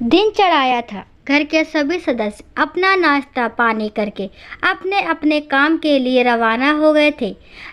दिन चढ़ाया था। घर के सभी सदस्य अपना नाश्ता पानी करके अपने अपने काम के लिए रवाना हो गए थे।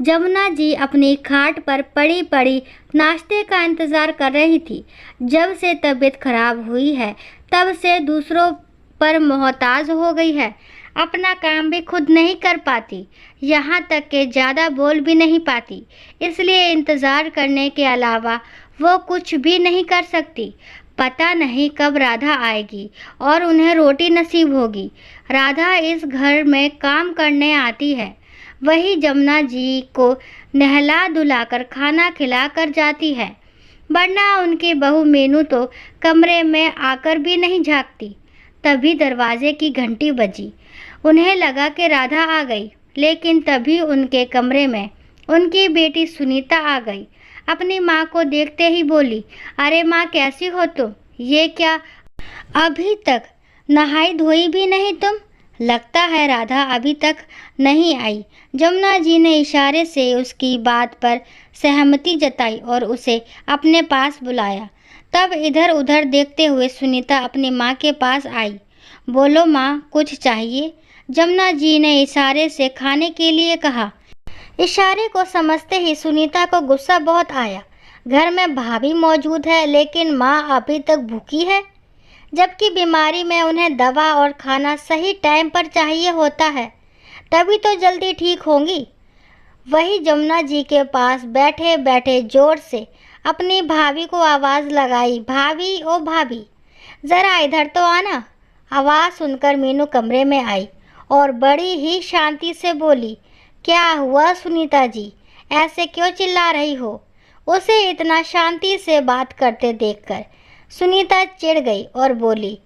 जमुना जी अपनी खाट पर पड़ी पड़ी नाश्ते का इंतज़ार कर रही थी। जब से तबीयत खराब हुई है तब से दूसरों पर मोहताज हो गई है। अपना काम भी खुद नहीं कर पाती, यहाँ तक कि ज़्यादा बोल भी नहीं पाती। इसलिए इंतज़ार करने के अलावा वो कुछ भी नहीं कर सकती। पता नहीं कब राधा आएगी और उन्हें रोटी नसीब होगी। राधा इस घर में काम करने आती है, वही जमुना जी को नहला धुलाकर खाना खिलाकर जाती है, वरना उनकी बहू मीनू तो कमरे में आकर भी नहीं झांकती। तभी दरवाजे की घंटी बजी। उन्हें लगा कि राधा आ गई, लेकिन तभी उनके कमरे में उनकी बेटी सुनीता आ गई। अपनी माँ को देखते ही बोली, अरे माँ, कैसी हो तुम? ये क्या, अभी तक नहाई धोई भी नहीं तुम? लगता है राधा अभी तक नहीं आई। जमुना जी ने इशारे से उसकी बात पर सहमति जताई और उसे अपने पास बुलाया। तब इधर उधर देखते हुए सुनीता अपनी माँ के पास आई। बोलो माँ, कुछ चाहिए? जमुना जी ने इशारे से खाने के लिए कहा। इशारे को समझते ही सुनीता को गुस्सा बहुत आया। घर में भाभी मौजूद है, लेकिन माँ अभी तक भूखी है, जबकि बीमारी में उन्हें दवा और खाना सही टाइम पर चाहिए होता है, तभी तो जल्दी ठीक होंगी। वही जमुना जी के पास बैठे बैठे जोर से अपनी भाभी को आवाज़ लगाई, भाभी ओ भाभी, ज़रा इधर तो आना। आवाज़ सुनकर मीनू कमरे में आई और बड़ी ही शांति से बोली, क्या हुआ सुनीता जी, ऐसे क्यों चिल्ला रही हो? उसे इतना शांति से बात करते देखकर सुनीता चिढ़ गई और बोली,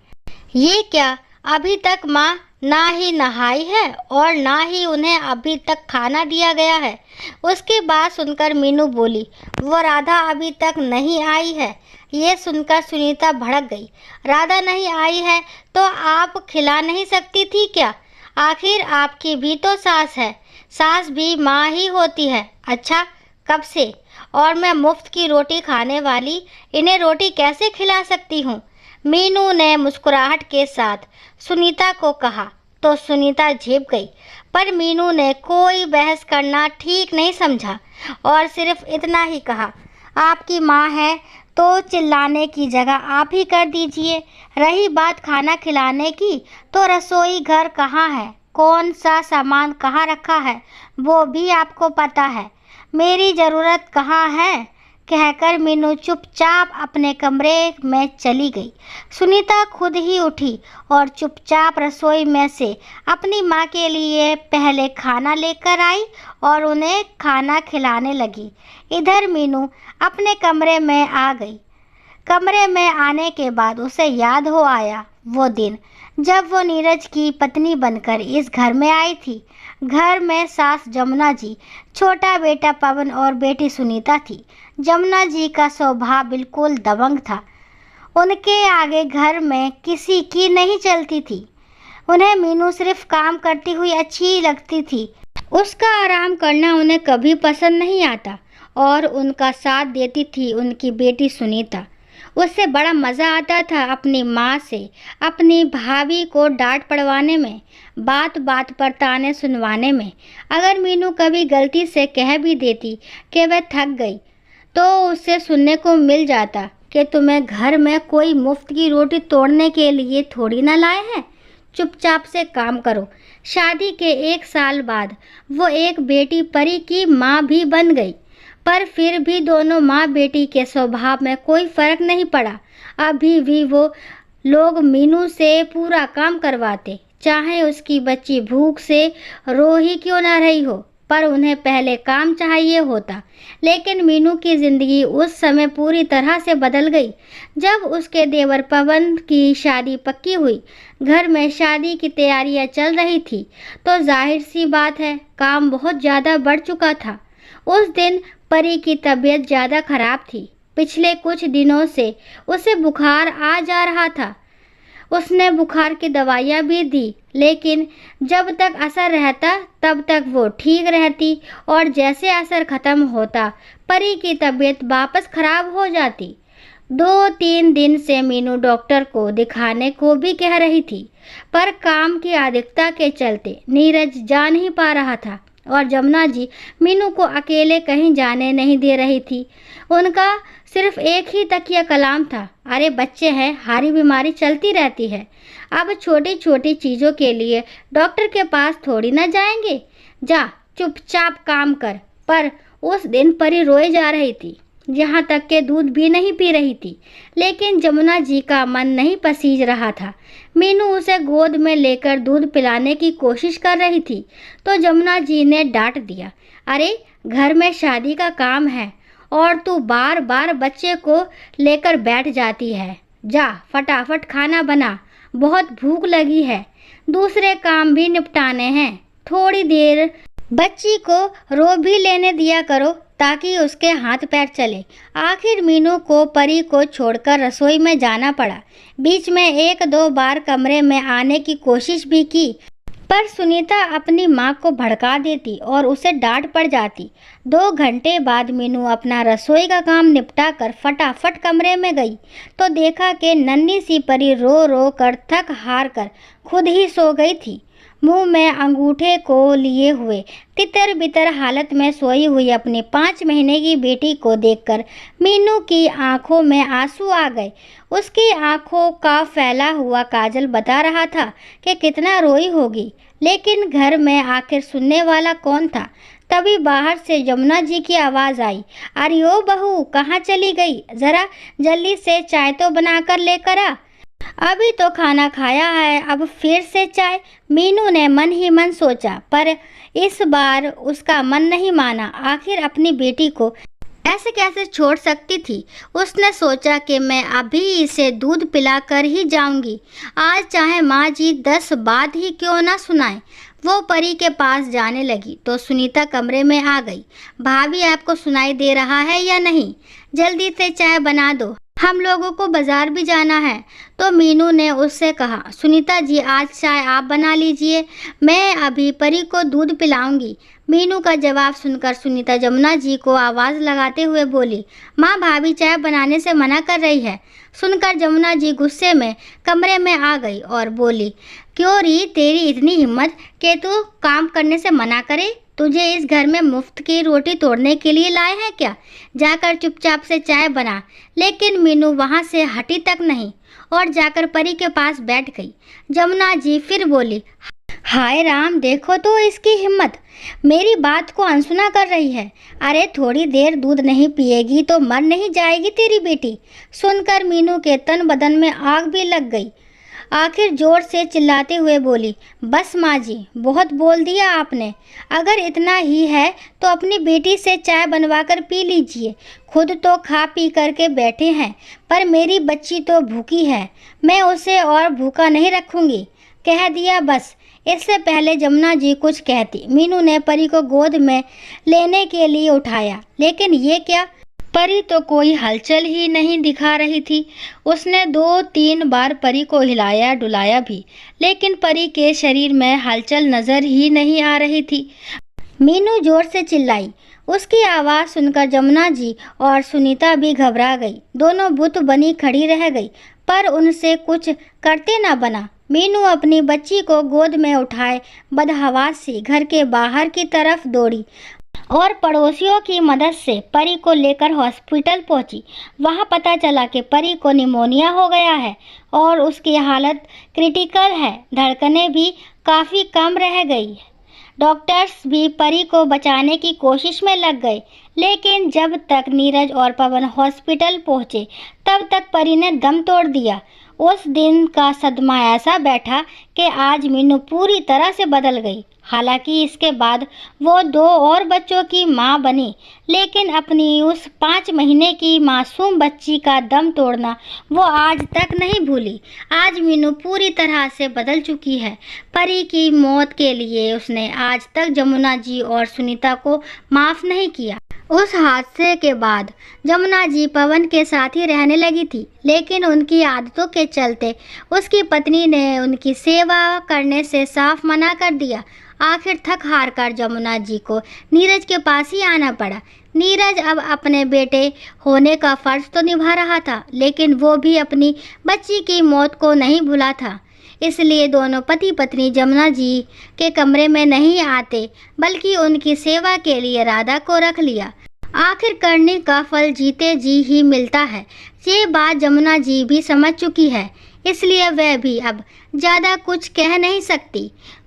ये क्या, अभी तक माँ ना ही नहाई है और ना ही उन्हें अभी तक खाना दिया गया है। उसकी बात सुनकर मीनू बोली, वो राधा अभी तक नहीं आई है। ये सुनकर सुनीता भड़क गई। राधा नहीं आई है तो आप खिला नहीं सकती थी क्या? आखिर आपकी भी तो सास है, सास भी माँ ही होती है। अच्छा, कब से? और मैं मुफ्त की रोटी खाने वाली इन्हें रोटी कैसे खिला सकती हूँ? मीनू ने मुस्कुराहट के साथ सुनीता को कहा तो सुनीता झेप गई, पर मीनू ने कोई बहस करना ठीक नहीं समझा और सिर्फ इतना ही कहा, आपकी माँ है तो चिल्लाने की जगह आप ही कर दीजिए। रही बात खाना खिलाने की, तो रसोई घर कहाँ है, कौन सा सामान कहाँ रखा है, वो भी आपको पता है। मेरी ज़रूरत कहाँ है? कहकर मीनू चुपचाप अपने कमरे में चली गई। सुनीता खुद ही उठी और चुपचाप रसोई में से अपनी माँ के लिए पहले खाना लेकर आई और उन्हें खाना खिलाने लगी। इधर मीनू अपने कमरे में आ गई। कमरे में आने के बाद उसे याद हो आया वो दिन जब वो नीरज की पत्नी बनकर इस घर में आई थी। घर में सास जमुना जी, छोटा बेटा पवन और बेटी सुनीता थी। जमुना जी का स्वभाव बिल्कुल दबंग था। उनके आगे घर में किसी की नहीं चलती थी। उन्हें मीनू सिर्फ काम करती हुई अच्छी लगती थी। उसका आराम करना उन्हें कभी पसंद नहीं आता और उनका साथ देती थी उनकी बेटी सुनीता। उससे बड़ा मज़ा आता था अपनी माँ से अपनी भाभी को डांट पड़वाने में, बात बात पर ताने सुनवाने में। अगर मीनू कभी गलती से कह भी देती कि वह थक गई, तो उससे सुनने को मिल जाता कि तुम्हें घर में कोई मुफ्त की रोटी तोड़ने के लिए थोड़ी ना लाए हैं, चुपचाप से काम करो। शादी के 1 साल बाद वो एक बेटी परी की माँ भी बन गई, पर फिर भी दोनों माँ बेटी के स्वभाव में कोई फ़र्क नहीं पड़ा। अभी भी वो लोग मीनू से पूरा काम करवाते, चाहे उसकी बच्ची भूख से रो ही क्यों ना रही हो, पर उन्हें पहले काम चाहिए होता। लेकिन मीनू की ज़िंदगी उस समय पूरी तरह से बदल गई जब उसके देवर पवन की शादी पक्की हुई। घर में शादी की तैयारियां चल रही थी, तो जाहिर सी बात है काम बहुत ज़्यादा बढ़ चुका था। उस दिन परी की तबीयत ज़्यादा खराब थी। पिछले कुछ दिनों से उसे बुखार आ जा रहा था। उसने बुखार की दवाइयाँ भी दी, लेकिन जब तक असर रहता तब तक वो ठीक रहती और जैसे असर ख़त्म होता परी की तबीयत वापस खराब हो जाती। 2-3 दिन से मीनू डॉक्टर को दिखाने को भी कह रही थी, पर काम की अधिकता के चलते नीरज जा नहीं पा रहा था और जमुना जी मीनू को अकेले कहीं जाने नहीं दे रही थी। उनका सिर्फ एक ही तकिया कलाम था, अरे बच्चे हैं, हारी बीमारी चलती रहती है, अब छोटी छोटी चीज़ों के लिए डॉक्टर के पास थोड़ी ना जाएंगे, जा चुपचाप काम कर। पर उस दिन परी रोए जा रही थी, यहाँ तक के दूध भी नहीं पी रही थी, लेकिन जमुना जी का मन नहीं पसीज रहा था। मीनू उसे गोद में लेकर दूध पिलाने की कोशिश कर रही थी तो जमुना जी ने डांट दिया, अरे घर में शादी का काम है और तू बार बार बच्चे को लेकर बैठ जाती है, जा फटाफट खाना बना, बहुत भूख लगी है, दूसरे काम भी निपटाने हैं, थोड़ी देर बच्ची को रो भी लेने दिया करो ताकि उसके हाथ पैर चले। आखिर मीनू को परी को छोड़कर रसोई में जाना पड़ा। बीच में 1-2 बार कमरे में आने की कोशिश भी की, पर सुनीता अपनी माँ को भड़का देती और उसे डांट पड़ जाती। 2 घंटे बाद मीनू अपना रसोई का काम निपटा कर फटाफट कमरे में गई तो देखा कि नन्ही सी परी रो रो कर थक हार कर खुद ही सो गई थी, मुंह में अंगूठे को लिए हुए तितर बितर हालत में सोई हुई अपनी 5 महीने की बेटी को देखकर मीनू की आंखों में आंसू आ गए। उसकी आंखों का फैला हुआ काजल बता रहा था कि कितना रोई होगी, लेकिन घर में आखिर सुनने वाला कौन था। तभी बाहर से जमुना जी की आवाज़ आई, अरे ओ बहू कहाँ चली गई, ज़रा जल्दी से चाय तो बनाकर लेकर आ, अभी तो खाना खाया है, अब फिर से चाय। मीनू ने मन ही मन सोचा, पर इस बार उसका मन नहीं माना। आखिर अपनी बेटी को ऐसे कैसे छोड़ सकती थी। उसने सोचा कि मैं अभी इसे दूध पिला कर ही जाऊंगी, आज चाहे माँ जी 10 बात ही क्यों ना सुनाए। वो परी के पास जाने लगी तो सुनीता कमरे में आ गई। भाभी आपको सुनाई दे रहा है या नहीं, जल्दी से चाय बना दो, हम लोगों को बाजार भी जाना है। तो मीनू ने उससे कहा, सुनीता जी आज चाय आप बना लीजिए, मैं अभी परी को दूध पिलाऊंगी। मीनू का जवाब सुनकर सुनीता जमुना जी को आवाज़ लगाते हुए बोली, माँ भाभी चाय बनाने से मना कर रही है। सुनकर जमुना जी गुस्से में कमरे में आ गई और बोली, क्यों री तेरी इतनी हिम्मत कि तू काम करने से मना करे, तुझे इस घर में मुफ्त की रोटी तोड़ने के लिए लाए हैं क्या, जाकर चुपचाप से चाय बना। लेकिन मीनू वहाँ से हटी तक नहीं और जाकर परी के पास बैठ गई। जमुना जी फिर बोली, हाय राम, देखो तो इसकी हिम्मत, मेरी बात को अनसुना कर रही है। अरे थोड़ी देर दूध नहीं पिएगी तो मर नहीं जाएगी तेरी बेटी। सुनकर मीनू के तन बदन में आग भी लग गई। आखिर जोर से चिल्लाते हुए बोली, बस माँ जी, बहुत बोल दिया आपने, अगर इतना ही है तो अपनी बेटी से चाय बनवा कर पी लीजिए, खुद तो खा पी करके बैठे हैं, पर मेरी बच्ची तो भूखी है, मैं उसे और भूखा नहीं रखूँगी, कह दिया बस। इससे पहले जमुना जी कुछ कहती, मीनू ने परी को गोद में लेने के लिए उठाया, लेकिन ये क्या, परी तो कोई हलचल ही नहीं दिखा रही थी। उसने 2-3 बार परी को हिलाया डुलाया भी, लेकिन परी के शरीर में हलचल नज़र ही नहीं आ रही थी। मीनू जोर से चिल्लाई। उसकी आवाज़ सुनकर जमुना जी और सुनीता भी घबरा गई। दोनों बुत बनी खड़ी रह गई, पर उनसे कुछ करते ना बना। मीनू अपनी बच्ची को गोद में उठाए बदहवास सी घर के बाहर की तरफ दौड़ी और पड़ोसियों की मदद से परी को लेकर हॉस्पिटल पहुंची। वहां पता चला कि परी को निमोनिया हो गया है और उसकी हालत क्रिटिकल है, धड़कनें भी काफ़ी कम रह गई। डॉक्टर्स भी परी को बचाने की कोशिश में लग गए, लेकिन जब तक नीरज और पवन हॉस्पिटल पहुंचे तब तक परी ने दम तोड़ दिया। उस दिन का सदमा ऐसा बैठा कि आज मीनू पूरी तरह से बदल गई। हालांकि इसके बाद वो 2 और बच्चों की मां बनी, लेकिन अपनी उस 5 महीने की मासूम बच्ची का दम तोड़ना वो आज तक नहीं भूली। आज मीनू पूरी तरह से बदल चुकी है। परी की मौत के लिए उसने आज तक जमुना जी और सुनीता को माफ़ नहीं किया। उस हादसे के बाद जमुना जी पवन के साथ ही रहने लगी थी, लेकिन उनकी आदतों के चलते उसकी पत्नी ने उनकी सेवा करने से साफ मना कर दिया। आखिर थक हार कर जमुना जी को नीरज के पास ही आना पड़ा। नीरज अब अपने बेटे होने का फर्ज तो निभा रहा था, लेकिन वो भी अपनी बच्ची की मौत को नहीं भुला था। इसलिए दोनों पति पत्नी जमुना जी के कमरे में नहीं आते, बल्कि उनकी सेवा के लिए राधा को रख लिया। आखिर करने का फल जीते जी ही मिलता है। ये बात जमुना जी भी समझ चुकी है, इसलिए वह भी अब ज़्यादा कुछ कह नहीं सकती।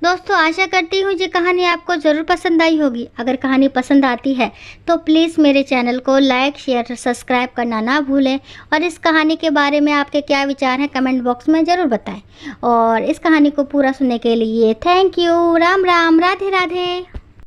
दोस्तों, आशा करती हूँ ये कहानी आपको ज़रूर पसंद आई होगी। अगर कहानी पसंद आती है तो प्लीज़ मेरे चैनल को लाइक शेयर सब्सक्राइब करना ना भूलें, और इस कहानी के बारे में आपके क्या विचार हैं कमेंट बॉक्स में ज़रूर बताएं। और इस कहानी को पूरा सुनने के लिए थैंक यू। राम राम, राधे राधे।